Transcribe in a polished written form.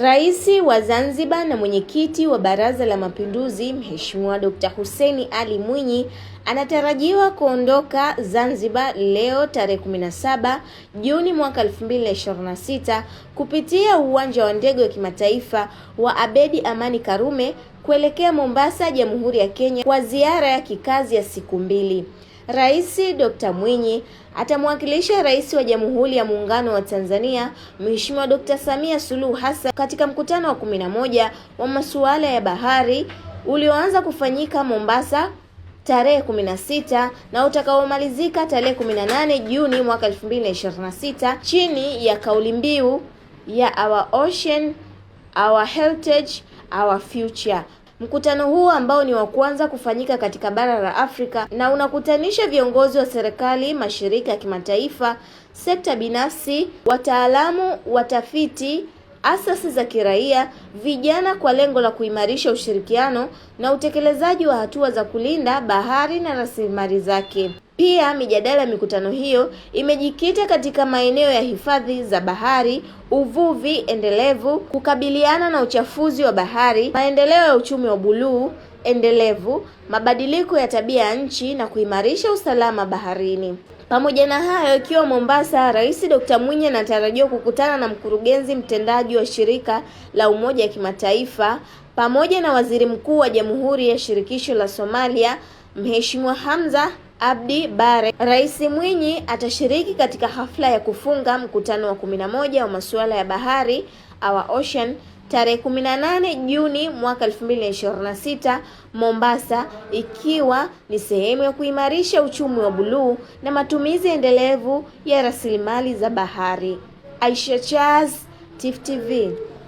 Rais wa Zanzibar na mwenyekiti wa Baraza la Mapinduzi Mheshimiwa Dr. Hussein Ali Mwinyi anatarajiwa kuondoka Zanzibar leo tarehe 17 Juni mwaka 2026 kupitia uwanja wa ndege wa kimataifa wa Abedi Amani Karume kuelekea Mombasa, Jamhuri ya Kenya kwa ziara ya kikazi ya siku 2. Rais Dr. Mwinyi atamwakilisha Rais wa Jamhuri ya Muungano wa Tanzania Mheshimiwa Dr. Samia Suluhu Hassan katika mkutano wa 11 wa masuala ya bahari ulioanza kufanyika Mombasa tarehe 16 na utakaomalizika tarehe 18 Juni mwaka 2026 chini ya kauli mbiu ya Our Ocean, Our Heritage, Our Future. Mkutano huu ambao ni wa kwanza kufanyika katika bara la Afrika na unakutanisha viongozi wa serikali, mashirika ya kimataifa, sekta binafsi, wataalamu, watafiti, asasi za kiraia, vijana kwa lengo la kuimarisha ushirikiano na utekelezaji wa hatua za kulinda bahari na rasilimali zake. Pia mijadala ya mikutano hiyo imejikita katika maeneo ya hifadhi za bahari, uvuvi endelevu, kukabiliana na uchafuzi wa bahari, maendeleo ya uchumi wa buluu endelevu, mabadiliko ya tabia ya nchi na kuimarisha usalama baharini. Pamoja na hayo, ikiwa Mombasa, Rais Dr. Mwinyi anatarajiwa kukutana na mkurugenzi mtendaji wa shirika la Umoja wa Kimataifa pamoja na Waziri Mkuu wa Jamhuri ya Shirikisho la Somalia Mheshimiwa Hamza Abdi Bare. Rais Mwinyi atashiriki katika hafla ya kufunga mkutano wa 11 wa masuala ya bahari Our Ocean tarehe 18 Juni mwaka 2026 Mombasa, ikiwa ni sehemu ya kuimarisha uchumi wa buluu na matumizi endelevu ya rasilimali za bahari. Aisha Chaz, Tifu TV.